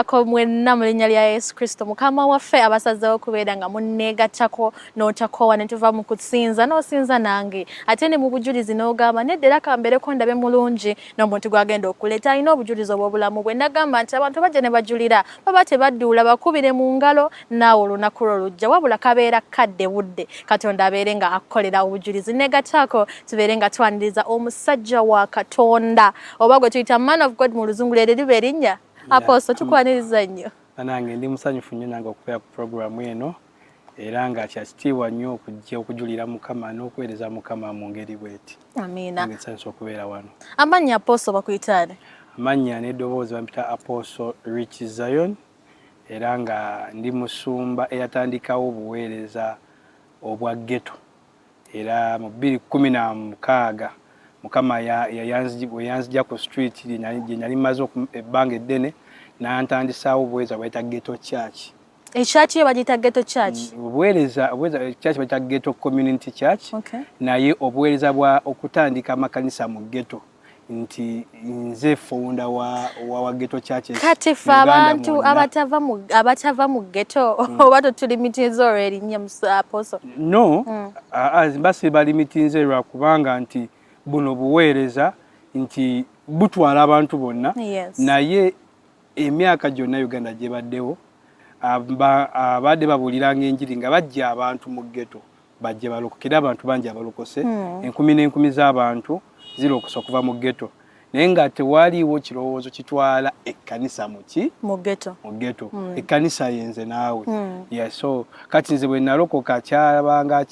ko mwenna mu linnya lya Yesu Kristo mukama waffe abasazeewo kubeera nga munneegattako n'otakowa ne tuva mu kusinza n'osinza nange ate ne mu bujulizi n'ogamba nedda era kambereko ndabe mulungi n'omuntu gwagenda okuleeta alina obujulizi obw'obulamu bwe nagamba nti abantu bajja ne bajulira baba tebadduula bakubire mu ngalo naawe olunaku lwo lujja wabula kabeera kadde budde Katonda abeere nga akolera obujulizi neegattako tubeere nga twaniriza omusajja wa Katonda oba gwe tuyita man of God mu luzungu lye liba erinnya Apostle tukwaniriza nnyo. Nange ndi musanyufu nnyo nange okubeera ku programu eno era nga kyakitiibwa nnyo okujja okujulira Mukama n'okuweereza Mukama mu ngeri bw'eti. Amiina. Nange nsanyusa okubeera wano. Amannya Apostle bakuyitaane? Amannya n'eddoboozi bampita Apostle Rich Zion era nga ndi musumba eyatandikawo obuweereza obwa ghetto era mu 2016 Mukama yanzija ku street gye nali maze ebbanga eddene n'antandisaawo obuweereza bwayita Ghetto Church. Church yo bagiyita Ghetto Church? Obuweereza church bayita Ghetto Community Church. Okay. Naye obuweereza bwa okutandika amakanisa mu ghetto nti nze founder wa Ghetto Churches. Kati fe abantu abatava mu ghetto oba tulimitiza already nnyo Apostle? No, basi balimitinze lwa kubanga nti buno buweereza nti butwala abantu bonna. Yes. Naye emyaka gyonna Uganda gye baddewo abadde babuliranga enjiri nga bajja abantu mu ghetto bajje balokokera abantu bangi abalokose enkumi n'enkumi z'abantu zirokosa okuva mu ghetto naye nga tewaliiwo kirowoozo kitwala ekkanisa mu ghetto ekkanisa yenze naawe. Yeah, so kati nze bwe nalokoka kyabanga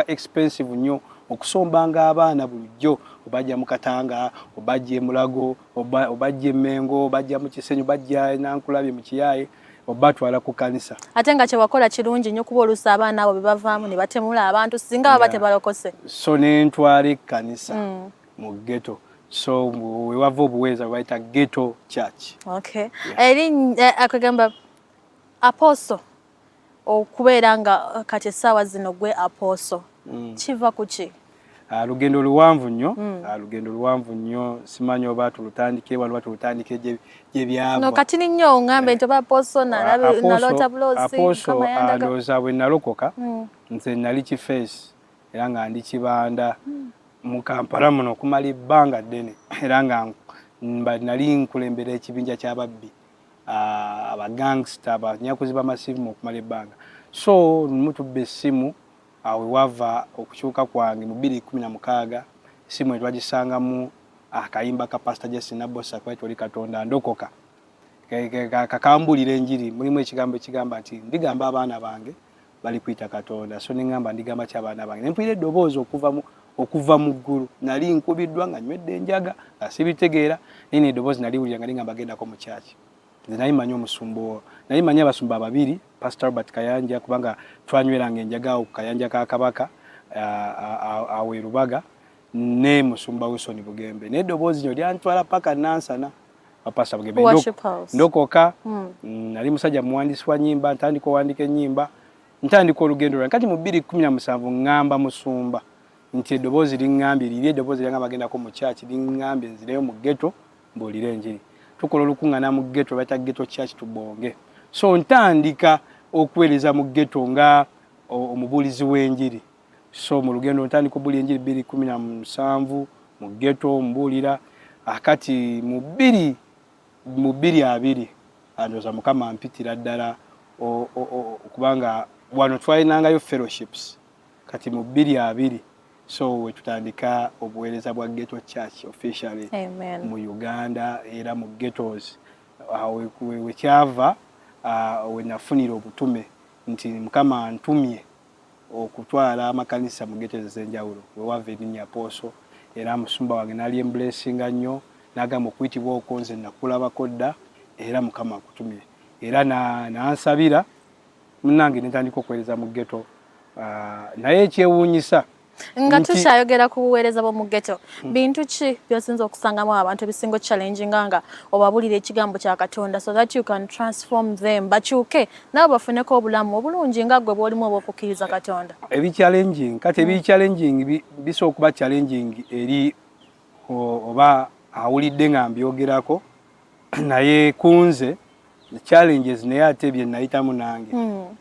expensive nnyo okusombanga abaana bulijjo obajja mu Katanga obajja Mulago obajja Mengo obajja mu Kisenyi obajja Nankulabye mu Kiyaye obatwala ku kanisa. Ate nga kye wakola kirungi nnyo kuba olusa abaana abo bebavaamu ne batemula abantu singa baba tebalokose. So n'entwala ekkanisa mu ghetto. So we wava obuweereza bayita Ghetto Church. Okay. Akagamba Apostle okubeera nga kati essaawa zino gwe Apostle kiva ku ki? Lugendo luwanvu nnyo simanyi oba tulutandike wano batulutandike gye byava. No kati nnyo ngambe nti oba Apostle nalota bulozi kama yandaga. Ndowooza bwe nalokoka nze nali Kifeesi era nga ndi Kibanda mu Kampala muno okumala ebbanga ddene era nga nali nkulembera ekibinja ky'ababbi abagangsta abanyakuzi b'amasimu mu okumala ebbanga. So mutubba essimu awe wava okukyuka kwange mu 2016 essimu etwagisangamu akayimba ka Pastor Jesse Nabosa kwali toli Katonda ndokoka kakambulira enjiri mulimu ekigambo ekigamba nti ndigamba abaana bange bali kwita Katonda. So ningamba ndigamba ky'abaana bange nempulira eddoboozi okuva mu ggulu nali nkubiddwa nga nywedde enjaga nga sibitegeera naye eddoboozi nali wulira nga lingamba bagendako mu kyaki. Nze nali manyi omusumba nali manyi abasumba babiri Pastor Robert Kayanja kubanga twanyweranga enjaga ku Kayanja ka Kabaka awe Rubaga ne musumba Wilson Bugembe n'eddoboozi nyo lyantwala paka Nansana Pastor Bugembe ndokoka nali musajja muwandiisi wa nnyimba ntandika owandiika ennyimba ntandika olugendo lwange kati mu 2017 ngamba musumba nti eddoboozi liŋŋambye liri eddoboozi lyanga bagendako mu kyaki liŋŋambye nzireyo mu ghetto mbuulire enjiri tukola olukuŋŋaana mu ghetto bayita Ghetto Church Tubonge. So ntandika okuweereza mu ghetto nga omubuulizi w'enjiri. So mu lugendo ntandika obuulira enjiri 2017 mu ghetto mbuulira akati mu 2020 andooza Mukama ampitira ddala okubanga wano twalinangayo fellowships kati mu 2020 so we tutandika obuweereza bwa Ghetto Church officially mu Uganda era mu ghettos we kyava we nafunira obutume nti Mukama antumye okutwala amakanisa mu ghettos ez'enjawulo we wava erinnya Apostle era musumba wange nali emblessinga nnyo n'agamba okuyitibwa okwo nze nakulabako dda era Mukama akutumye era nansabira munnange netandika okuweereza mu ghetto naye ekyewuunyisa nga tukyayogera ku buweereza bw'omu ghetto bintu ki by'osinza okusangamu abantu ebisinga challenging nga obabulira ekigambo kya Katonda so that you can transform them bakyuke nabo bafuneko obulamu obulungi nga gwe bw'olimu obw'okukkiriza Katonda? Ebi challenging bisooka okuba challenging eri oba awulidde nga mbyogerako naye kunze challenges naye ate bye nayitamu nange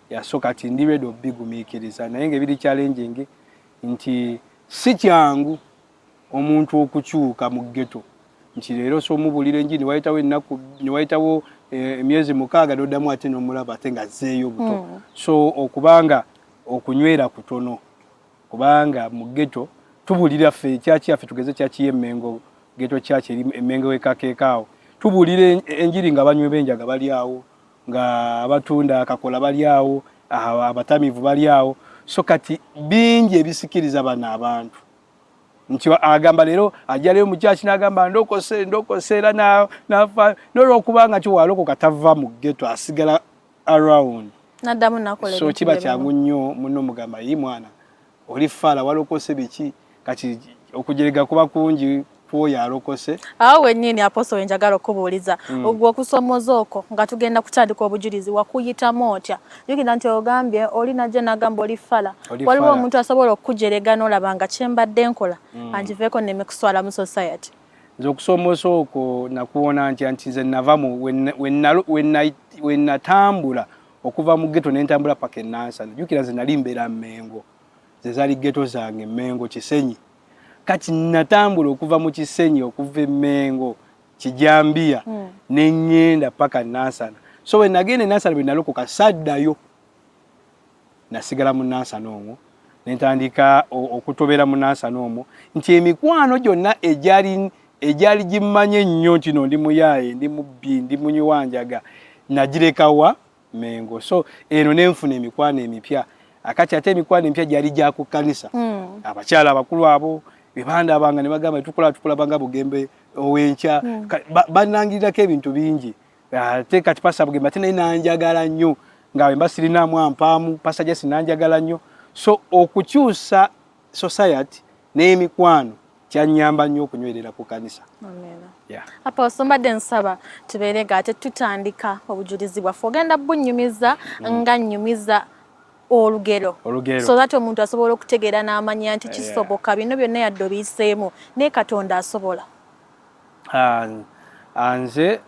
yasooka kati ndi ready obigumiikiriza naye ng'ebiri challenging nti si kyangu omuntu okukyuka mu ghetto nti leero soomubulira enji niwayitawo ennaku niwayitawo emyezi 6 n'oddamu ate n'omulaba ate ng'azzeeyo buto so okubanga okunywera kutono kubanga mu ghetto tubulira ffe kyaki yaffe tugeze kyaki y'Emmengo ghetto kyaki eri Emmengo w'ekakeekaawo tubulira enjiri nga banywe benjaga bali awo nga abatunda akakola bali awo abatamivu bali awo so kati bingi ebisikiriza bana abantu nti agamba leero ajja leero mu kyaki n'agamba ndokose era nafa n'olwokubanga kiwalokoka tava mu ghetto asigala around naddamu nakola so kiba kyangu nnyo muno mugamba yi mwana oli fala walokose biki kati okujerega kuba kungi kwoyo alokose awo wennyini Apostle wenjagala okubuuliza ogwo okusomoza okwo nga tugenda kutandika obujulizi wakuyitamu otya jukira nti ogambye oli najja n'agamba oli fala waliwo omuntu asobola okujerega n'olaba nga kyembadde nkola anjiveeko neme kuswala mu society nze okusomoza okwo nakuwona nti nze navamu wennatambula okuva mu ghetto n'entambula paka Nansana jukira nze nali mbeera Mmengo ze zaali ghetto zange Mmengo Kisenyi kati natambula okuva mu Kisenyi okuva Emmengo Kijambiya n'engenda paka Nansana so we nagenda Nansana bwe nalokoka saddayo nasigala mu Nansana omwo nentandika okutobera mu Nansana omwo nti emikwano gyonna ejali gimmanye ennyo nti no ndi muyaaye ndi mubbi ndi munywanjaga nagirekawa Mmengo so eno nenfuna emikwano emipya akati ate emikwano emipya gyali gya ku kkanisa abakyala abakulu abo bibanda abanga ne bagamba tukula banga bugembe owenkya banangirirako ebintu bingi ate kati pasa bugembe ate naye nanjagala nnyo nga mba sirinamu ampaamu pasa gye sinanjagala nnyo so okukyusa society n'emikwano kyanyamba nnyo okunywerera ku kanisa. Apostle mbadde nsaba tubeere nga ate tutandika obujulizi bwaffe ogenda bunnyumiza nga nnyumiza olugero so that omuntu asobola okutegeera n'amanya nti kisoboka bino byonna yadde obiyiseemu naye Katonda asobola. Nze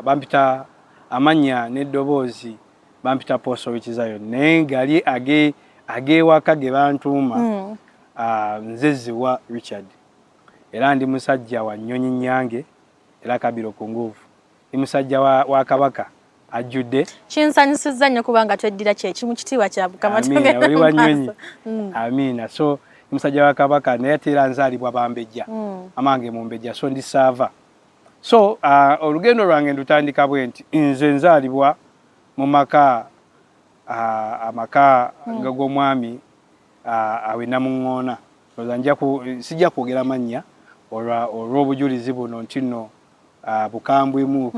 bampita amanya n'eddoboozi bampita Apostle Wikizayo naye gali ag'ewaka ge bantuuma nze Ziwa Richard era ndi musajja wa Nnyonyi Nyange era Kabiro ku nguvu ndi musajja wa Kabaka ajjudde kinsanyusizza nnyo kubanga tweddira kyekimu kitiibwa kya Mukama Wanyonyi amina so musajja wa Kabaka naye ate era nzaalibwa Bambejja amange Mumbejja so ndi saava so olugendo lwange ndutandika bwe nti nze nzaalibwa mu maka amaka g'omwami awe Namuŋŋoona sijja kwogera mannya olw'obujulizi buno nti nno bukambwemu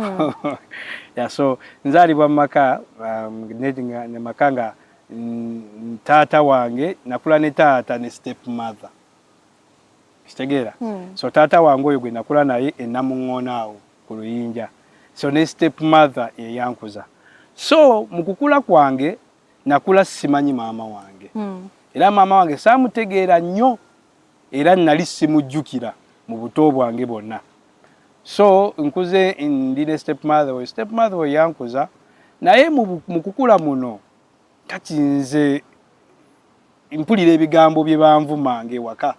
so nzaalibwa mu maka ne maka nga taata wange nakula ne taata ne step mother kitegeera so taata wange oyo gwe nakula naye Namuŋŋoona awo ku Luyinja so ne step mother eyankuza so mu kukula kwange nakula simanyi maama wange era maama wange saamutegeera nnyo era nali simujjukira mu buto bwange bwonna so nkuze ndi ne step mother we yankuza naye mu kukula muno kati nze mpulira ebigambo bye banvumange waka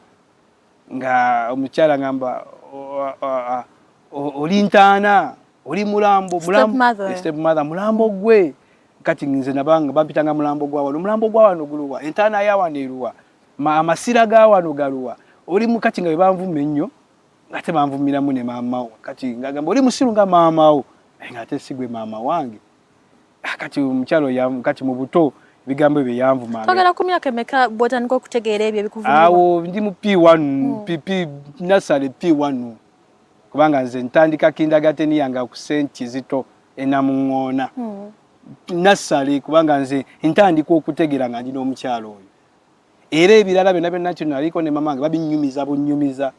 nga omukyala ngamba oli ntaana oli mulambo step mother mulambo gwe kati nze nabanga bampitanga mulambo gwa wano guluwa entaana ya wano eruwa amasira ga wano galuwa oli mukati nga banvume ennyo ate banvumiramu ne maama kati ngagamba oli musiru nga maama wo nga ate sigwe maama wange kati omukyalo kati mu buto bigambo bye yanvumanga twagala ku myaka emeka bwotandika okutegeera ebyo ebikuvumira awo ndi mu P1 nasale P1 kubanga nze ntandika kindagateni yange ku St. Kizito Namuŋŋoona nasale kubanga nze ntandika okutegeera nga ndi n'omukyalo oyo era ebirala byonna byonna kino naliko ne mamange babinnyumiza bunnyumiza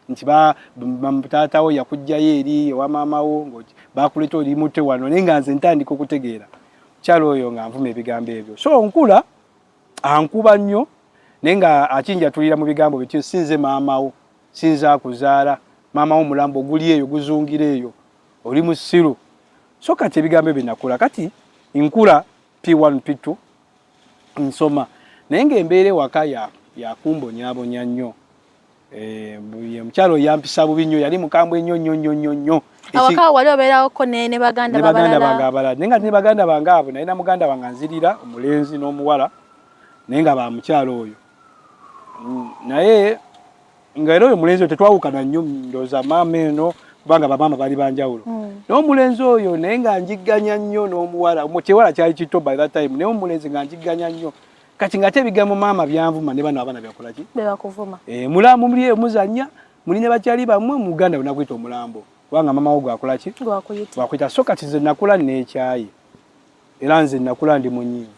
nti taatawo yakujjayo eri ewa maamawo bakuleta oli mutte wano naye nga nze ntandika okutegeera mukyalo oyo nga nvuma ebigambo ebyo so nkula ankuba nnyo naye nga akinjatulira mu bigambo bityo sinze maamawo sinze akuzaala maamawo mulambo guli eyo guzungira eyo oli musiru so kati ebigambo binakula kati nkula P1 P2 nsoma naye ng'embeera ewaka yakumbonyabonya nnyo mukyalo yampisa bubi nnyo yali mukambwe nnyo awaka wali obeerako ne baganda bange abalala naye nga ne baganda bange abo nalina muganda wange nzirira omulenzi n'omuwala naye nga bamukyalo oyo naye nga era oyo mulenzi oyo tetwawukana nnyo ndooza maama eno kubanga bamaama bali banjawulo n'omulenzi oyo naye nga njigganya nnyo n'omuwala kyewala kyali kito by that time naye omulenzi nga njigganya nnyo kati ng'ate ebigambo maama byanvuma ne bano abaana byakola ki bebakuvuma mulamu muli muzannya muli ne bakyali bammwe muganda onakuyita omulambo kubanga maama wo gwakola ki gwakuyita so kati nze nakula neekyayi era nze nakula ndi munyiivu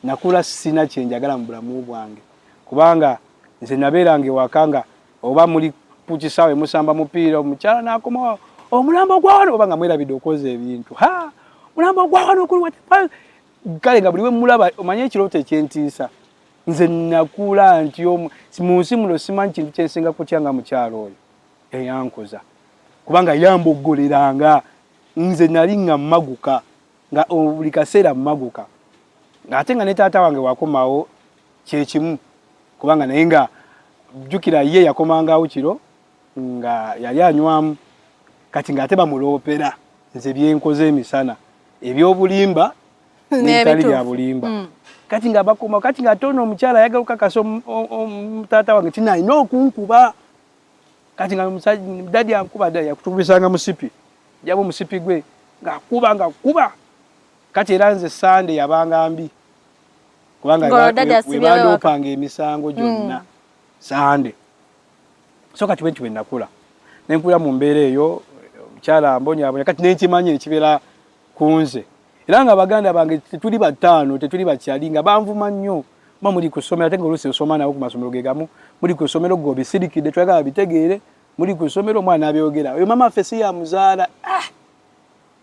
nakula sina kyenjagala mu bulamu bwange kubanga nze nabeeranga ewaka nga oba muli ku kisaawe musamba mupiira omukyala n'akomawo omulambo gwa wano oba nga mwerabidde okoza ebintu mulambo gwa wano kale nga buli we mulaba omanye ekirooto ekyentiisa nze nakula nti mu nsi muno simanyi kintu kyensinga kutyanga mukyalo oyo eyankoza kubanga yamboggoleranga nze nali nga mmaguka nga buli kaseera mmaguka ng'ate nga ne taata wange wakomawo kyekimu kubanga naye nga jjukira ye yakomangawo kiro nga yali anywamu kati ng'ate bamuloopera nze byenkoze emisana ebyobulimba n'ebitali bya bulimba kati nga bakoma kati nga tono omukyala ayagala okukakasa taata wange tina alina okunkuba kati nga dadi ankuba yakutubisanga musipi jaba omusipi gwe ng'akuba kati era nze sande yabanga mbi kubanga webaloopanga emisango gyonna sande so kati bwe nakula nenkula mu mbeera eyo omukyala ambonyabonya kati nenkimanya ekibeera ku nze era nga baganda bange tetuli bataano tetuli bakyali nga banvuma nnyo ba muli ku ssomero ate ng'oluusi osoma nabo ku masomero ge gamu muli ku ssomero go bisirikidde twagala bitegeere muli ku ssomero omwana abyogera oyo mama ffe si yamuzaala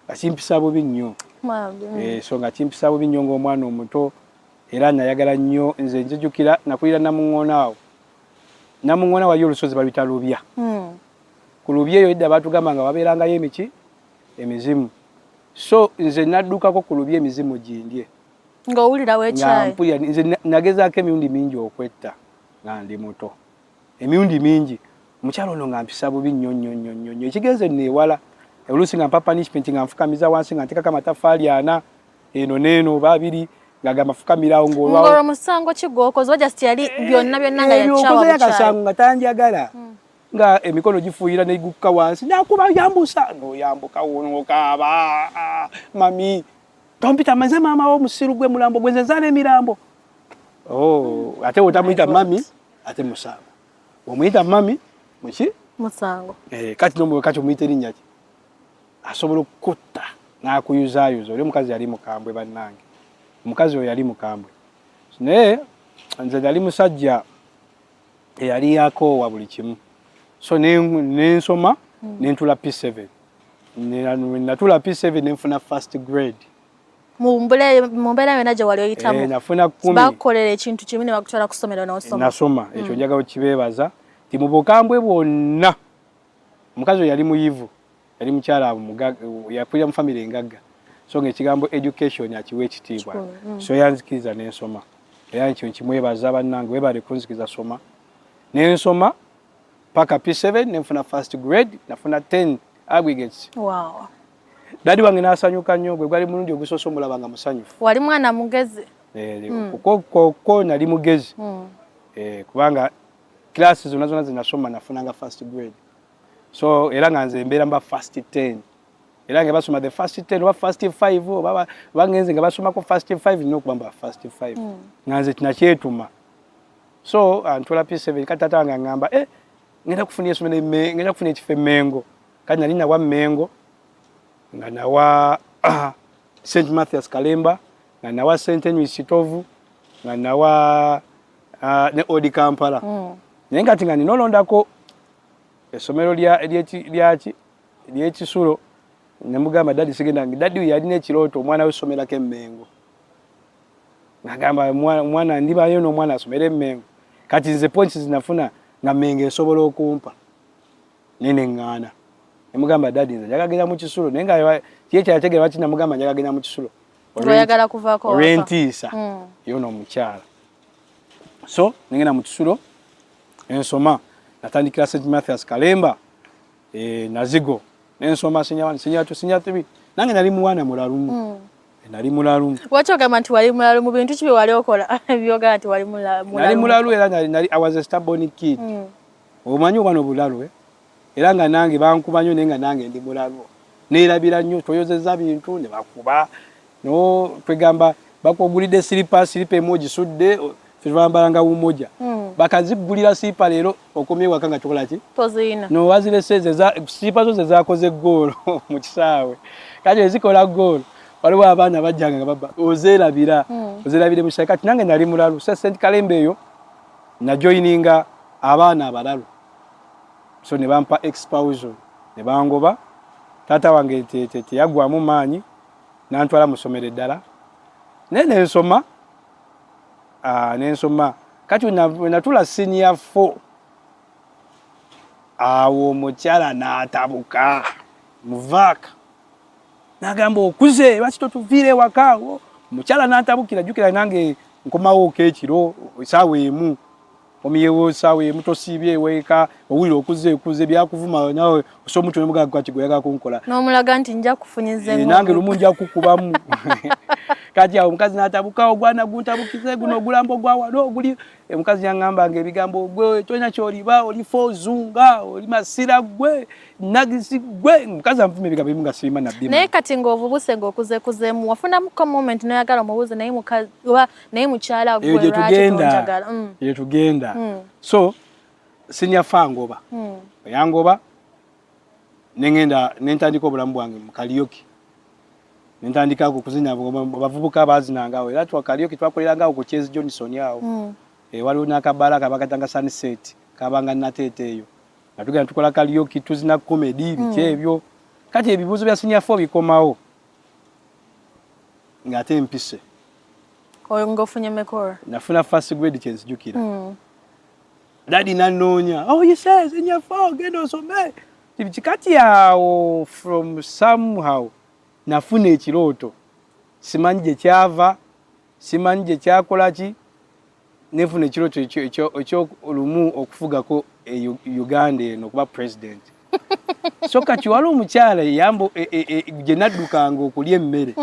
akimpisa bubi nnyo so nga kimpisa bubi nnyo ng'omwana omuto era nayagala nnyo nze njijukira nakulira namuŋŋoonaawo namuŋŋoona wali olusozi baluyita lubya ku lubya eyo edda baatugamba nga wabeerangayo emizimu so nze naddukako ku lubya emizimu gindye ng'owulira weekyayi nze nagezaako emirundi mingi okwetta nga ndi muto emirundi mingi omukyalo ono nga mpisa bubi nnyo ekigenze neewala oluusi nga mpa punishment nga nfukamiza wansi nga nteekako amataffaali 4 eno n'eno oba 2 nga gamafukamirawo ng'olwo musango kigwokoze ojasti yali byonna nga yakyawa akasango nga tanjagala nga emikono gifuuyira negukka wansi nakuba yambusa noyambuka wonokaaba mami tompita maze maama wo musiru gwe mulambo gwenze nzana emirambo ate otamuyita mami ate musango omuyita mami muki musango kati nomwe kati omuyita erinnya ki asobola okutta n'akuyuzaayuza oli omukazi yali mukambwe bannange omukazi oyo yali mukambwe naye nze nali musajja eyali yakoowa buli kimu so nensoma nentula P7 natula P7 nenfuna first grade mu mbeera yonna gye wali oyitamu nafuna 10 bakolera ekintu kimu ne bakutwala ku ssomero n'osoma nasoma ekyo njagala okibeebaza ti mu bukambwe bwonna omukazi oyo yali muyivu yali mukyala yakulira mu famire engagga so ng'ekigambo education akiwa ekitiibwa so yanzikiriza nensoma era ekyo nkimwebaza bannange webale kunzikiriza soma nensoma paka P7 nenfuna first grade nafuna 10 aggregates wow dadi wange nasanyuka nnyo bwe gwali mulundi ogusoose omulaba nga musanyufu wali mwana mugezi ko nali mugezi kubanga klasi zonna zinasoma nafunanga first grade so era nga nze mbeera mba first 10 era nga basoma the first 10 oba first 5 oba bangenze nga basomako first 5 nina okuba mba first 5 nga nze tinakyetuma so antwala P7 kati taata wange aŋŋamba ngenda kufuna esomero ngenda kufuna ekifo Mengo kati nali nawa Mengo nga nawa St Mathias Kalemba nga nawa St Henry Sitovu nga nawa ne Odi Kampala naye kati nga ninolondako esomero ly'ekisulo nemugamba dadi sigenda dadi yalina ekirooto omwana we somerako Mengo nagamba mwana ndibayo n'omwana asomera Mengo kati nze points zinafuna nga Mengo esobola okumpa nene ngana emugamba dadi nze njagala genda mu kisulo naye nga kiye kyategera lwaki namugamba njagala genda mu kisulo oyagala kuvaako olw'entiisa yo n'omukyala so nengenda mu kisulo ensoma natandikira St. Mathias Kalemba Nazigo nensoma sinya tibi nange nali muwana mulalumu nali mulalumu lwaki ogamba nti wali mulalu mu bintu kibi wali okola byogala nti wali mulalu nali mulalu era I was a stubborn kid omanyi obwana obulalu era nga nange bankuba nnyo naye nga nange ndi mulalu neerabira nnyo toyozeza bintu ne bakuba no twegamba bakugulidde silipa emoji sudde fivambalanga umoja bakazigulira silipa leero okomye waka nga chokola ki tozina no wazile seze za silipa zo zakoze goal mu kisaawe kaje zikola goal waliwo abaana bajjanga baba ozerabire mu shaka nange nali mulalu St. Kalembe eyo na joininga abaana abalalu so ne bampa exposure ne bangoba tata wange yagwamu maanyi nantwala musomere ddala nene nensoma kati natula senior 4 awo omukyala n'atabuka muvaka nagamba okuze lwaki totuviire wakaawo omukyala n'atabukira jjukira nange nkomawo ekiro essaawa emu omiyewo essaawa emu tosiibye eweeka owulira okuze byakuvuma nawe osa omuntu nemugaga kwaki gweyagala kunkola n'omulaga nti nja kufunyiza nange lumu nja kukubamu kati awo omukazi n'atabuka ogwana guntabukize guno ogulambo gwawano oguli omukazi yaŋŋamba ng'ebigambo gwe tolina kyoliba oli foozunga oli masira gwe nagisi gwe omukazi anfuma ebigambo ebimu nga sirima nabbimu naye kati ng'ovubuse ng'okuzekuzeemu wafunamuko moment noyagala omubuuze naye mukazi oba naye mukyala gwe lwaki tonjagala eyo tugenda so sinyafa ngoba yangoba nengenda nentandika obulamu bwange mu karaoke nentandika okuzina abavubuka bazinangawo era karaoke twakolerangawo ku Chase Johnson awo waliwo n'akabbala kabakatanga Sunset kabanga nateete eyo natugenda tukola karaoke tuzina comedy biki ebyo kati ebibuuzo bya sinyafa bikomawo ng'ate mpise oyo ng'ofunye mekora nafuna first grade kyenzijukira dadi nanoonya you says sinyafa genda osome kati yawo from somehow nafuna ekirooto simanyi gye kyava simanyi gye kyakola ki nefuna ekirooto ekyolumu okufugako Uganda eno okuba president so kati waliwo omukyala yambo gye naddukanga okulya emmere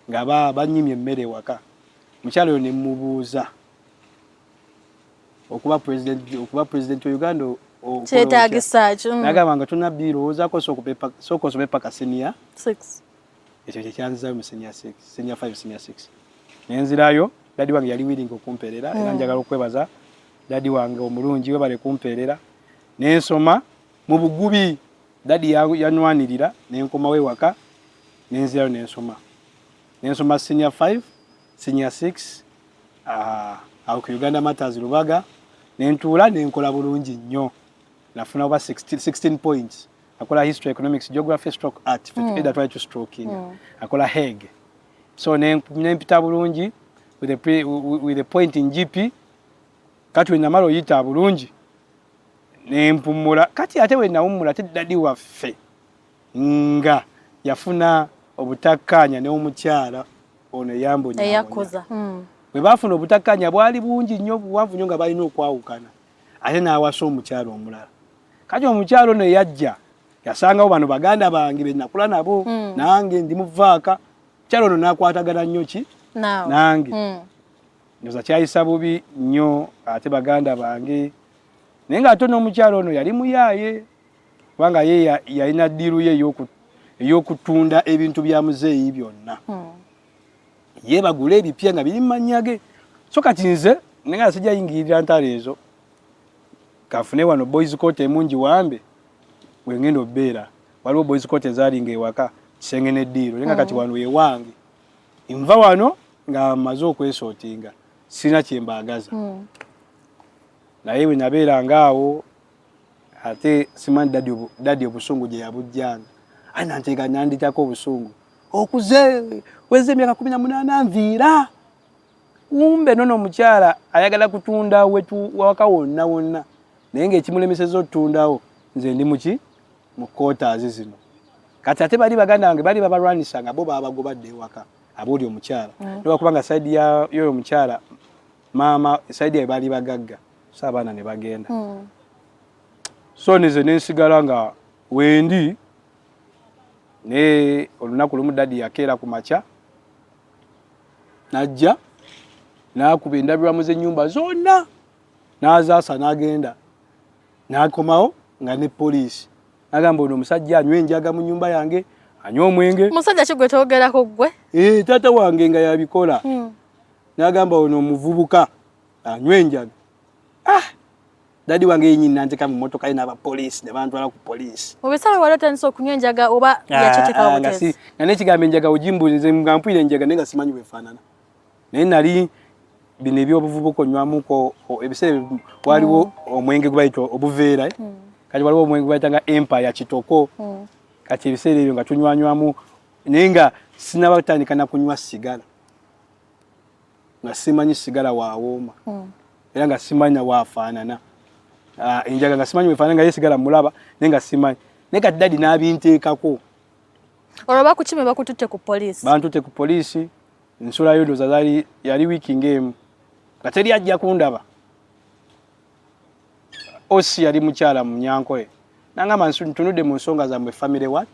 nga banyimye emmere ewaka omukyala oyo nemubuuza okuba president wa Uganda kyetagisa ki nagamba nga tonabbirowoozako sooka osome paka senior 6 ekyo kyekyanzizayo mu senior 5 senior 6 nenzirayo dadi wange yali willing okumpeerera era njagala okwebaza dadi wange omulungi webale kumpeerera nensoma mu bugubi dadi yanwanirira nenkomawo ewaka nenzirayo nensoma senior 5 senior 6 awo ku Uganda Matters Lubaga nentuula nenkola bulungi nnyo nafuna oba 16 points akola history economics geography stroke art either try to stroke in akola Hague so nempita bulungi with a point in GP kati wenamala oyita bulungi nempumula kati ate wenawumula ate dadi waffe nga yafuna obutakkaanya n'omukyala ono yambonya eyakoza bwe bafuna obutakkaanya bwali bungi nnyo buwanvu nnyo nga balina okwawukana ate n'awasa omukyala omulala kati omukyala ono yajja yasangawo bano baganda bange be nakula nabo nange ndi muvaaka omukyala ono n'akwatagana nnyo ki nange ndoza kyayisa bubi nnyo ate baganda bange naye nga ate n'omukyala ono yali muyaaye kubanga ye yalina ddiiru ye ey'okutunda ebintu bya muzeeyi byonna ye bagula ebipya nga biri mumanyage so kati nze nenga sijja yingirira ntalo ezo kafune wano boys court emungi wambe wengendo beera waliwo boys court ezalinga ewaka kisengene ddiiro nenga kati wano ewange nva wano nga maze okwesotinga sina kyembaagaza naye we nabeeranga awo ate simanyi dadi obusungu gye yabujjanga nanteeka nanditako obusungu okuze weze emyaka 18 nviira kumbe nono omukyala ayagala kutunda wetu waka wonna naye ng'ekimulemeseza otutundawo nze ndi muki mu quarters zino kati ate bali baganda bange bali babalwanisanga bo babagobadde ewaka abuli omukyala niba kubanga side ya yoyo omukyala mama side ya bali bagagga so abaana ne bagenda so nize nensigala nga wendi ne olunaku lumu dadi yakeera ku macha najja nakuba endabirwamu z'ennyumba zonna n'azaasa n'agenda n'akomawo nga ne poliisi n'agamba ono omusajja anywa enjaga mu nnyumba yange anywa omwenge musajja ki gwe toogerako gwe taata wange nga yabikola n'agamba ono omuvubuka anywa enjaga dadi wange yenyini nanteka mu motoka ye n'abapoliisi ne bantwala ku poliisi obisawe wali otandisa okunywa enjaga oba yakiteekawo butezi nga n'ekigambo enjaga ogimbulize nga mpwira enjaga naye nga simanyi bwefaanana naye nali bino ebyobuvubuka onywamuko ebiseera waliwo omwenge gwe bayita obuveera kati waliwo omwenge gwe bayita nga empire kitoko kati ebiseera ebyo nga tunywanywamu naye nga sinabatandika na kunywa sigala nga simanyi sigala waawooma era nga simanyi na waafaanana enjaga nga simanyi wefaanana nga ye sigala mulaba naye nga simanyi naye kati dadi n'abinteekako olwo bakukime bakututte ku poliisi bantutte ku poliisi nsulayo ndooza yali wiiki ng'emu nga teri ajja kundaba osi yali mukyala mu Nyankole nangamba ntunudde mu nsonga zammwe family what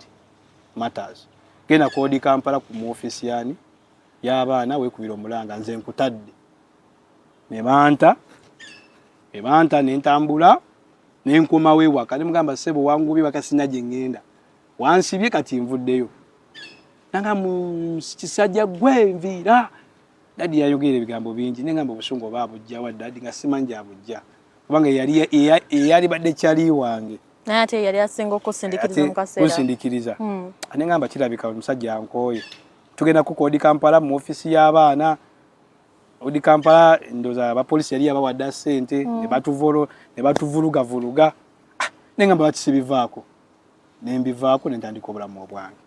matters genda koodi Kampala ku mu office yani y'abaana weekubira omulanga nze nkutadde ne banta ne ntambula ne nkomawo ewaka ne mugamba ssebo wangubye bakasina gye ngenda wansibye kati nvuddeyo nanga mu kisajja gwe nviira dadi yayogera ebigambo bingi nengamba obusungu baabujja wa dadi nga simanyi abujja kubanga yali badde kyali wange naye ate yali asinga okusindikiriza mu kaseera kusindikiriza nengamba kirabika omusajja ankooye tugenda kukoodi Kampala mu ofisi y'abaana odi Kampala ndoza abapoliisi yali abawadde ssente ne batuvulugavuluga nengamba bakisibivaako nembivaako nentandika obulamu obwange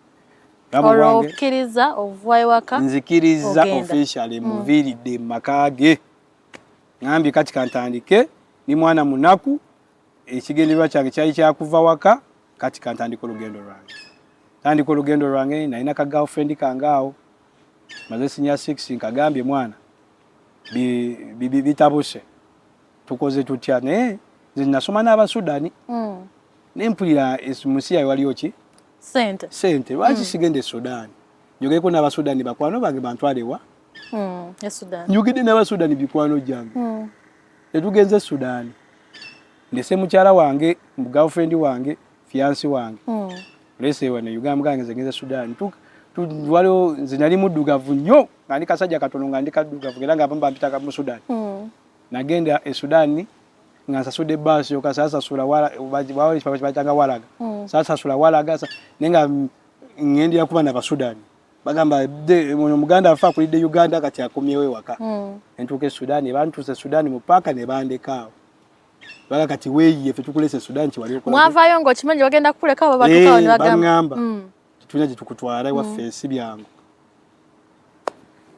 olwokkiriza ovuvayo waka nzikiriza officially muviiridde makage ngambye kati kantandike ni mwana munaku ekigendererwa kyange kyali kyakuva waka kati kantandika olugendo lwange nalina ka girlfriend kangaawo maze sinya 6 nkagambye mwana bitabuse tukoze tutya naye nze nasoma n'Abasudani nempulira munsi yayo waliyo ki sente lwaki sigende Sudani njogereko n'Abasudani bakwano bange bantwalewa njogedde n'Abasudani bikwano gyange tetugenze Sudani ndese mukyala wange girlfriend wange fiancé wange lese wane Uganda gange ngenze Sudani waliwo nze nali muddugavu nnyo nga ndi kasajja katono nga ndi kaddugavu era nga bamba mpitaka mu Sudani nagenda e Sudani nga nsasudde basi okasasasula batanga walaga sasasula walaga nenga ngendera kuba n'Abasudani bagamba omuganda afa kulidde Uganda kati akomyewo ewaka entuuka e Sudani bantuuse Sudani mu paaka ne bandekaawo baga kati weeyiye ffe tukulese Sudani kiwali okola mwavaayo ng'okimanyi bagenda kukuleka abo batuukawo ne bagamba tulina gye tukutwala ewaffe si byangu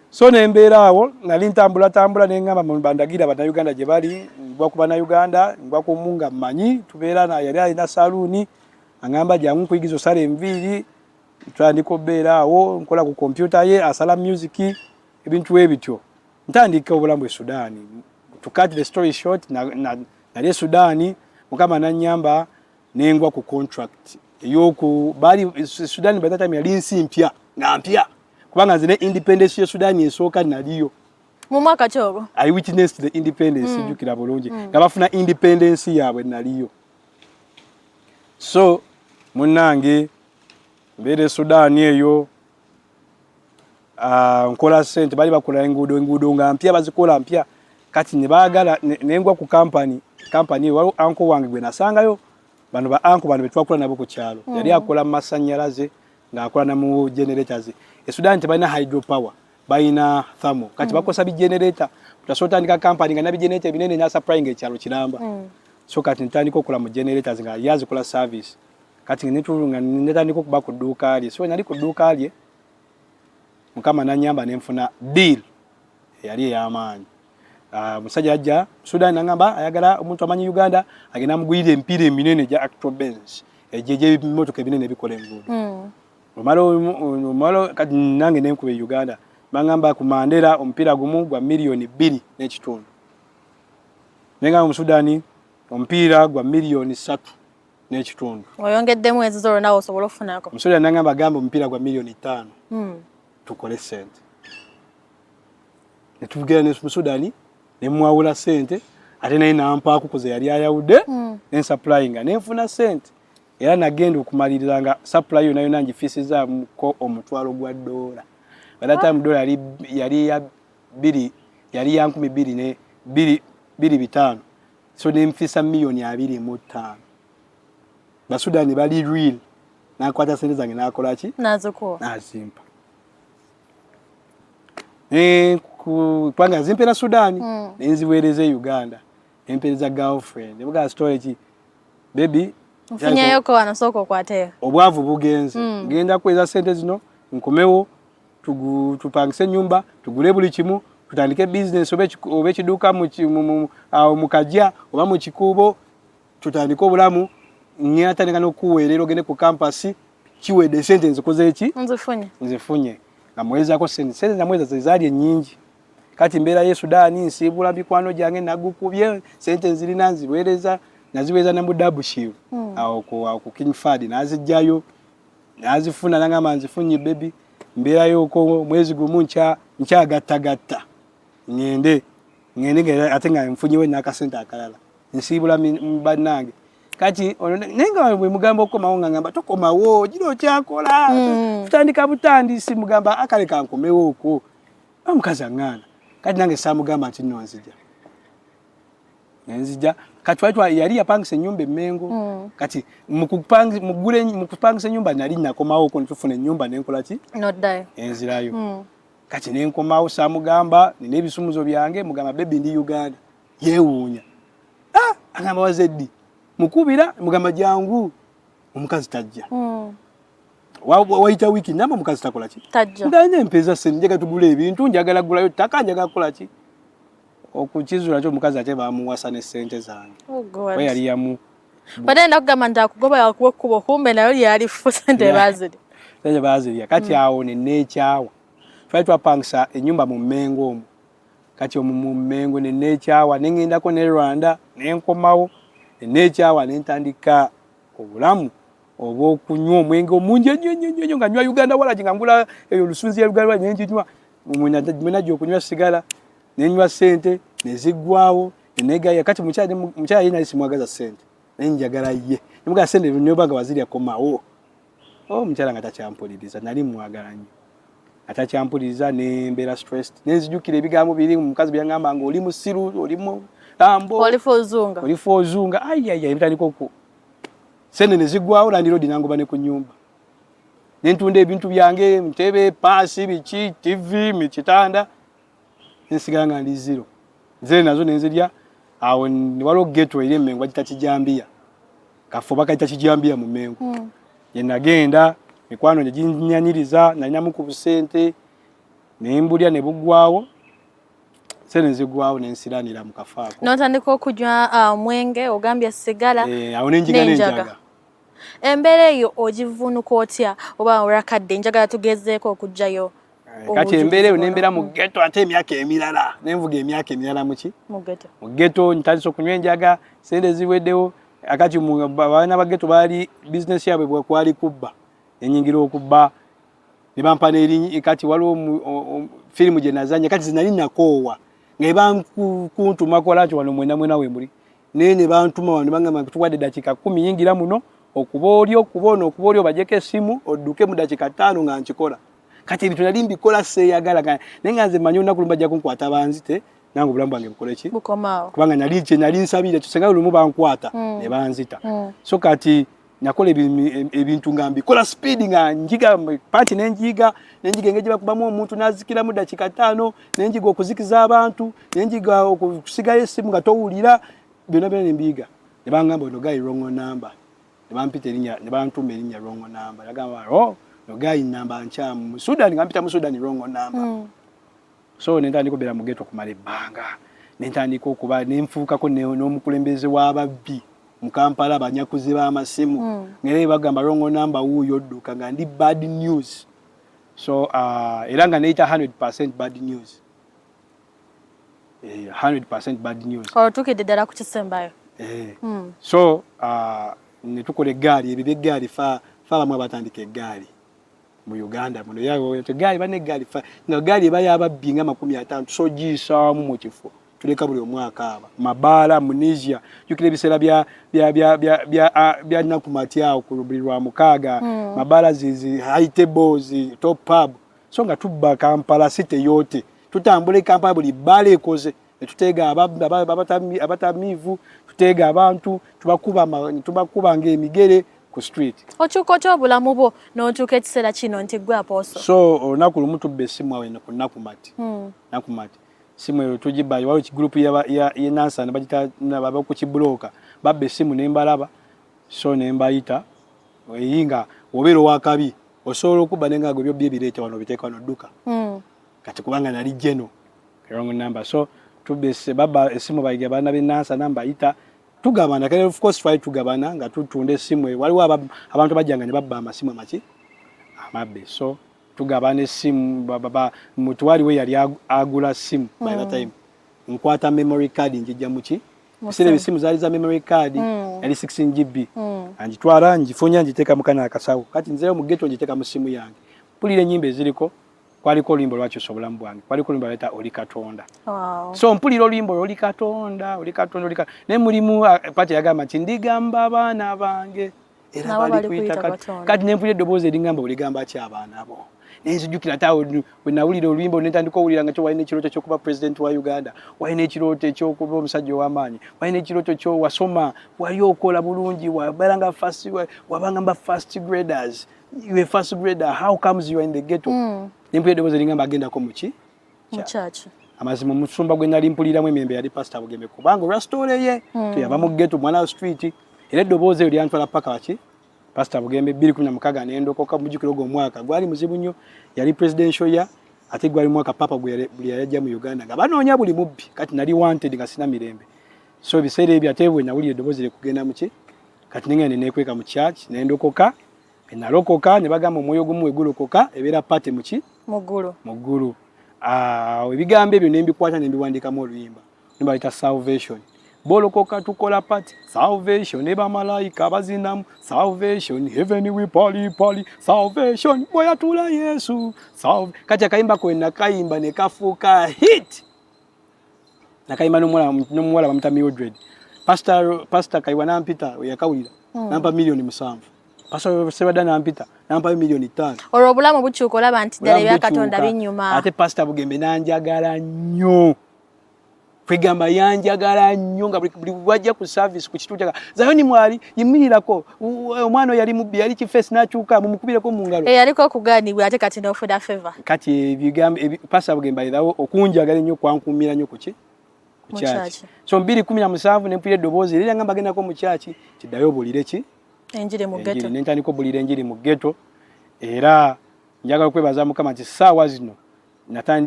so nembeera awo nali ntambula nengamba bandagira bannayuganda gye bali ngwa ku bannayuganda ngwa ku munga mmanyi tubeera yali alina saluuni angamba jangu nkuyigiza osala enviiri tutandika obbeera awo nkola ku kompyuta ye asala music ebintu ebityo ntandika obulamu e Sudani to cut the story short nali e Sudani mukama nanyamba nengwa ku contract eyoku bali Sudani by that time yali nsi mpya nga mpya kubanga nze ne independence ya Sudani esooka naliyo mu mwaka kyogo I witnessed the independence jukira bulungi nga bafuna independence yaabwe naliyo so munange mbere Sudani eyo nkola sente bali bakola enguudo nga mpya bazikola mpya kati ne baagala nengwa ku company waliwo anko wange gwe nasangayo bano ba anko bano betwakula nabo ku kyalo yali akola masanyalaze nga akola na mu generators e Sudani tebalina hydropower balina thermal kati bakosa bi generator tutasotandika company nga nabi generator binene nya supplying ekyalo kiramba so kati ntandika okola mu generators nga yazi kola service kati netulunga netandika okuba ku dduuka lye so nali ku dduuka lye mukama nanyamba nenfuna deal yali ey'amaanyi musajja ajja Sudani nangamba ayagala omuntu amanyi Uganda agenda mugwirira empira eminene gya Actrobenz ejeje motoka ebinene bikola enguudo omalo kati nange nenkube Uganda bangamba ku Mandela omupiira gumu gwa milioni 2.5 nenga mu Sudani omupiira gwa milioni 3.5 oyongeddemu ezo zolo nawo osobola okufunako mu Sudani nangamba gamba omupiira gwa milioni 5 tukole sente netugera ne mu Sudani ne mwawula sente ate naye nampaako kuze yali ayawudde ne supplyinga nenfuna sente era nagenda okumaliriza supply yona yona ngifisiza ko omutwalo gwa $. By that time $yali ya 2 yali ya 2.5 so nemfisa milioni 2.5 Basudani bali real nakwata sente zange nakola ki nazuko nazimpa kupanga zimpe na Sudani nenziwereze Uganda empeza girlfriend ebuga story ki baby mfunya yoko wanasoko kwate obwavu bugenze ngenda kweza sente zino nkomewo tupangise nyumba tugule buli kimu tutandike business obe kiduka mu Kajja oba mu Kikubo tutandike obulamu nyata ngano kuwerero gende ku campus kiwede sente nzikoze eki nzifunye ngamweza ko sente namweza zali nyingi kati mbera ye Sudani nsibula bikwano jange nagukubye sente nzirina nziwereza naziweza na mudabushi ku King Fad nazijjayo nazifuna nangama nzifunye baby mbera yoko mwezi gumu nkyagattagatta ngende atenga mfunyiwe nakasente akalala nsibula mbannange kati nenga bwe mugamba okoma ngamba tokomawo giro kyakola tutandika butandisi mugamba akale kankomewo okwo amukazi ngana kati nange samugamba ati nzija kati watu yali yapangise nyumba emengo kati mukupangisa nyumba nali nakomawo ko ntufune nyumba nenkola ki noddayo enzirayo kati nenkomawo samugamba nine ebisumuzo byange mugamba baby ndi Uganda yewuunya agamba wazeddi mukubira mugamba jangu omukazi tajja waita wiki namba mukazi takola ki tajja nganye mpeza senjega tugule ebintu njagala gulayo takanja kola ki okukizula kyo mukazi ate bamuwasa ne sente zange we yali yamu badenda kugamba ndakugoba yakukubo kumbe nayo yali sente bazili kati awo ne nekyawa twali twapangisa enyumba mu Mengo kati mu Mengo ne nekyawa nengendako ne Rwanda nenkomawo nekyawa nentandika obulamu obokunywa omwenge omungi ennyo nga nywa Uganda wala ngangula eyo lusunzi ya Uganda nyenjinywa mwenajo okunywa sigala nenywa sente neziggwawo enegaya kati mukyali yina simwagaza sente nenjagala ye nimuga sente nyobaga waziri akomawo mukyala nga takyampoliriza nali mwagala nnyo atakyampoliriza nembera stressed nenzijukira ebigambo biri mukazi byangamba nga oli musiru oli mu tambo olifo ozunga bitandika okwo sente neziggwawo Land Road nangoba ne ku nyumba nentunda ebintu byange mutebe pasi biki TV mikitanda nsigala nga ndi zero nazo nenzirya awo waliwo ghetto eri Mengo bagita Kijambia kafoba kayita Kijambia mu Mengo ye nagenda mikwano gye ginyanyiriza nalinamu ku busente nembulya ne buggwawo sente nzigwawo nensiranira mu kafaako notandika okunywa mwenge ogambye sigala awo nenjaga embera eyo ogivunuka otya oba orakadde njagala tugezeeko okujjayo kati embera nembera mu ghetto ate emyaka emirala nenvuga emyaka emirala mu ghetto ntandise okunywa enjaga sente ziweddewo akati baana ba ghetto bali business yabwe bwekwali kubba enyingira okubba ne bampa n'erinnya kati waliwo firimu gye nazanya kati zinali nakoowa ngeba kuntuma kola kyo wano mwena we muri nene bantuma wano bangamba tuwadde dakika 10 yingira muno okubona bajeke esimu odduke mu dakika 5 nga nkikola kati ebintu nali mbikola seyagala nenga nze manyi olunaku lumbajja kunkwata banzite nange obulamu bwange bukole ki bukomaawo kubanga nali nsabire tusenga lumu bankwata ne banzita so kati nakola ebintu nga mbikola speed nga njiga party nenjiga engege bakubamu omuntu nazikira mu dakika 5 nenjiga okuzikiza abantu nenjiga okusigayo esimu nga towulira byonna nembiga ne bangamba no guy wrong number ne bampita erinnya ne bantuma erinnya wrong number nagamba no guy number nchamu Sudan ngampita mu Sudan wrong number so nentandika kubera mu ghetto kumala ebbanga nentandika okuba nenfuukako n'omukulembeze w'ababbi mu Kampala abanyakuzi b'amasimu ngere bagamba wrong number wuyo odduka nga ndi bad news. So era nga neita 100% bad news. 100% bad news. Tukidde ddala ku kisembayo. So ne tukola eggaali ebibeggaali fa bamwe abatandika eggaali mu Uganda muno yawo eggaali bane eggaali fa nga ggaali bayaba binga 50 so gisaamu mu kifo tuleka buli omwaka aba Mabala Munisia yukire bisera bya nakumatiao kulubirwa mukaaga Mabala zizi high tables top pub so nga tubba Kampala city yote tutambule Kampala buli bale koze tutega abatamivu tutega abantu tubakuba ng'emigere ku street. Okyuka otya obulamu bwo n'otuuka ekiseera kino nti gwe Apostle? So olunaku lumu tubba essimu awo ku Nakumati. Nakumati simu eyo tugibayo waliwo kigrupu y'enansa ne bagita baba ku kibulooka babba essimu ne mbalaba so ne mbayita eyinga obeera owakabi osobola okuba nenga gwe byobbi ebireeta wano biteeka wano dduka kati kubanga nali jeno wrong number so tubese baba essimu bayiga bana b'enansa namba yita tugabana kale of course try tugabana nga tutunda essimu waliwo abantu bajjanga ne babba amasimu amaki amabbe so tugabana essimu baba mutu waliwo yali agula ssimu by that time nkwata memory card njijja muki sire essimu zali za memory card yali 16 GB anjitwala njifunya njiteka mukana akasawo kati nzeyo mu ghetto njiteka mu ssimu yange pulire nyimbe eziriko kwaliko oluyimbo lwakyusa obulamu bwange kwaliko oluyimbo lweta Oli Katonda. So mpulira oluyimbo Oli Katonda ne mulimu pati yagamba nti ndigamba abaana bange era bali kuyita kati ne mpulira eddoboozi eringamba oligamba ki abaana abo nenzijukira tawo we nawulira oluyimbo netandika owulira nga kyo walina ekirooto ky'okuba president wa Uganda walina ekirooto ekyokuba omusajja ow'amaanyi walina ekirooto kyo wasoma wali okola bulungi wabanga first graders you a first grader how comes you are in the ghetto nimpulira eddoboozi eringamba agendako muki mukyaki amazima omusumba gwe nali mpuliramu emyembe yali pastor Bugembe kubanga olwa story ye tuyava mu ghetto mwana wa street era eddoboozi eryo lyantwala paka waki Pastor Bugembe 2016 nendokoka mujukiro gwo mwaka gwali muzibu nnyo yali presidential ya ate gwali mwaka papa buli yajja mu Uganda nga banoonya buli mubbi kati nali wanted nga sina mirembe so biseere ebyo atebwe nawulira eddoboozi kugenda muki kati nengene nekweka mu church nendokoka enalokoka ne bagamba omwoyo gumu wegulokoka ebeera pate muki muggulu ebigambo ebyo nembikwata nembiwandikamu oluyimba nimbalita salvation bolokoka tukola pati salvation eba malaika bazinamu salvation heaven we pali salvation boya tula Yesu kati akayimba kwena kayimba ne kafuka hit nakayimba n'omuwala bamuta Mildred pastor Kaiwa nampita yakawulira nampa milioni 7 pastor Sebada nampita nampa milioni 5 olwo obulamu bukyuka olaba nti ddala ebya Katonda binyuma ate pastor Bugembe nanjagala nnyo kwegamba yanjagala nnyo nga buli wajja ku service ku kitu kyaka Zayoni mwali yimirirako omwana yali mubbi yali kifesi nakyuka mumukubireko mu ngalo yaliko okuganibwa ate kati n'ofuda favor kati ebigambo pastor Bugembe irawo okunjagala nnyo kwankumira nnyo kuki ku church so 2017 nempulira eddoboozi liri ngamba agendako mu church kiddayo bulire ki enjiri mu ghetto nentandika bulire enjiri mu ghetto era njagala okwebaza Mukama nti saawa zino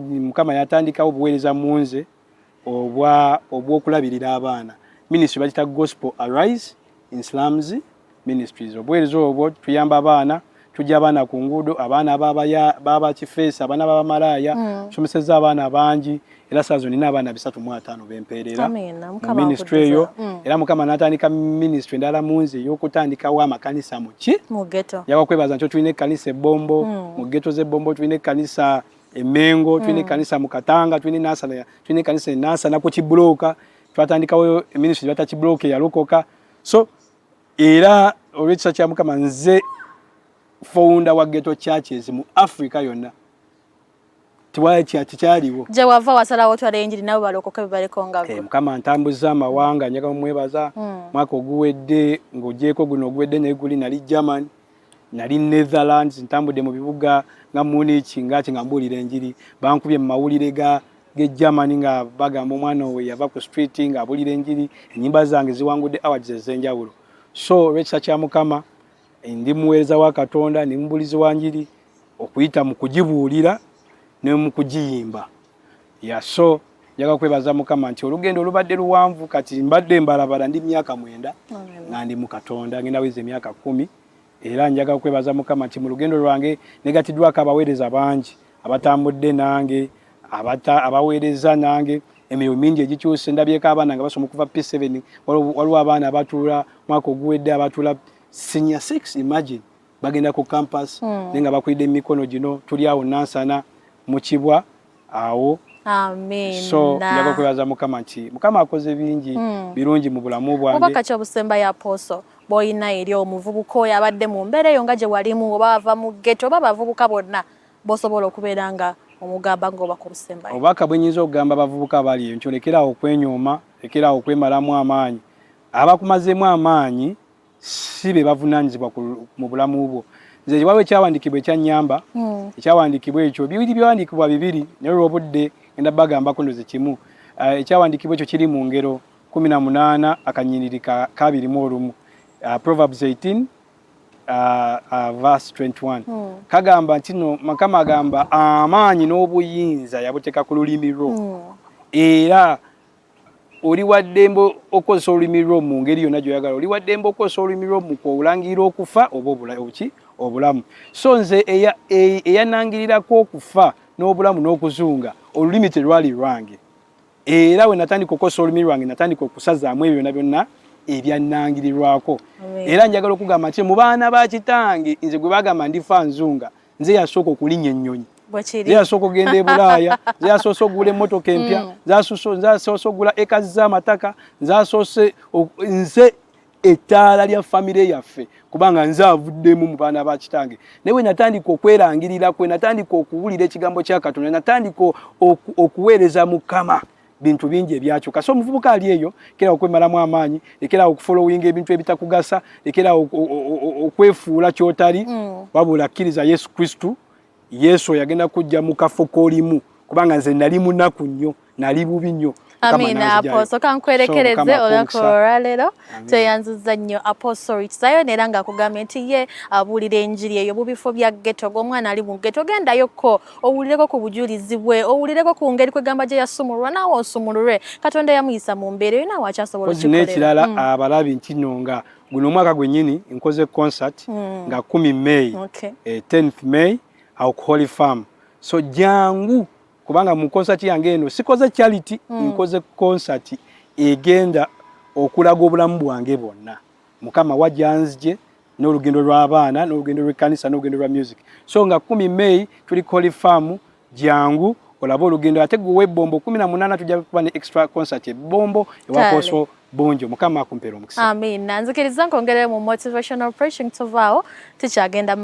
Mukama yatandikawo obuweereza munze obwokulabirira abaana ministry bagita Gospel Arise in Slums Ministries obuweereza obwo tuyamba abaana tujja abaana ku nguudo abaana baba kifeesi abaana baba malaya someseza abaana bangi era saazo nina abaana 305 bempeerera mu ministry eyo era Mukama n'atandika ministry endala munze ey'okutandikawo amakanisa mu ghetto yakakwebaza nti tulina ekkanisa ebbombo mu ghetto z'ebbombo tulina ekkanisa Emengo twine kanisa mu Katanga twine kanisa enasa na ku Kibulooka twatandikawo ministry bata Kibulooka yalokoka so era olwekisa kya Mukama nze founder wa ghetto churches mu Africa yonna tikyaliwo je wava wasalawo twala enjiri nabo balokoka bibaleko ngagwe Mukama ntambuza amawanga nyaga mwebaza mwaka oguwedde ng'ogyeko guno oguwedde naye guli nali Germany nali Netherlands ntambudde mu bibuga nga Munich nga mbulira enjiri bankubye mu mawulire ge Germany nga bagamba omwana we yava ku street nga abulira enjiri enyimba zange ziwangudde awards ez'enjawulo so rekisa kya Mukama ndi muweereza wa Katonda ni mubulizi wa njiri okuyita mu kugibuulira ne mu kugiyimba so njaga kwebaza Mukama nti olugendo olubadde luwanvu kati mbadde mbalabala ndi myaka 9 nga ndi mu Katonda ngenda weze myaka 10 era njaga kwebaza Mukama nti mu lugendo lwange negatiddwako abaweereza bangi abatambudde nange abaweereza nange emirimu mingi egikyuse ndabyeko abaana nga basoma okuva P7 waliwo abaana abatula mwaka oguwedde abatula senior 6 imagine bagenda ku campus nenga bakulidde emikono gino tuli awo Nansana mu Kibwa awo. Amen. So njaga kwebaza Mukama nti Mukama akoze bingi birungi mu bulamu bwange. Oba kati obusemba ya Apostle boyina eri omuvubuka oyo abadde mu mbeera eyo nga gye walimu oba bava mu ghetto oba bavubuka bonna bosobola okubeera nga omugamba ng'oba ku busemba. Obaka bwenyinza okugamba bavubuka bali eyo nkyolekerawo okwenyooma lekerawo okwemalamu amaanyi abakumazeemu amaanyi si be bavunaanyizibwa mu bulamu bwo. Nze waliwo ekyawandikibwa ekyannyamba ekyawandikibwa ekyo bibiri byawandiikibwa bibiri naye olw'obudde ngenda bagambako ndoze kimu. Ekyawandikibwa ekyo kiri mu ngero 18 akanyiriri ka 21 Proverbs 18 verse 21 kagamba nti no Mukama agamba amaanyi n'obuyinza yabuteka ku lulimi lwo era oli waddembe okozesa olulimi lwo mu ngeri yonna gy'oyagala oli waddembe okozesa olulimi lwo mu kulangira okufa oba obulamu. So nze eyanangirirako okufa n'obulamu n'okuzunga olulimi terwali lwange era we natandika okukozesa olulimi lwange natandika okusazaamu ebyo byonna byonna ebyanangirirwako. Era njagala okugamba nti mu baana ba kitange nze gwe bagamba ndifa nzunga nze yasooka okulinnya ennyonyi nze yasooka okugenda e Bulaaya nze yasoose okugula emmotoka empya nze yasoose okugula eka z'amataka nze ettaala lya famire yaffe kubanga nze avuddemu mu baana ba kitange. Naye we natandika okwerangirira kwe natandika okuwulira ekigambo kya Katonda natandika okuweereza Mukama bintu bingi ebyakyuka. So omuvubuka ali eyo lekera okwemalamu amaanyi lekera okufollowinga ebintu ebitakugasa lekera okwefuula kyotali wabula kkiriza Yesu Kristu. Yesu yagenda kujja mu kafo k'olimu kubanga nze nali munaku nnyo nali bubi nnyo. Amina Apostle kankwerekereze olwakora leero tweyanziza nnyo Apostle Richsayo era nga akugambye nti ye abuulira enjiri eyo mu bifo bya ghetto ng'omwana ali mu ghetto gendayokko owulireko ku bujulizi bwe owulireko ku ngeri kwegamba gye yasumulwa naawe osumululwe Katonda yamuyisa mu mbeera eyo naawe akyasobola okukolera. N'ekirala abalabi nti nno nga guno omwaka gwennyini nkoze concert nga 10 May 10th May au Holy Farm. So jangu kubanga mu concert yange eno sikoze charity nkoze concert egenda okulaga obulamu bwange bwonna. Mukama wajjanzije n'olugendo lw'abaana n'olugendo lw'ekkanisa n'olugendo lwa music. So nga 10 May tuli Holy Farm jangu olaba olugendo ate gwe bombo 18 tujja kuba ne extra concert bombo ewakoso bonjo. Mukama akumpeera omukisa. Amen. Nzikiriza nkongere mu motivational preaching tovao tukyagenda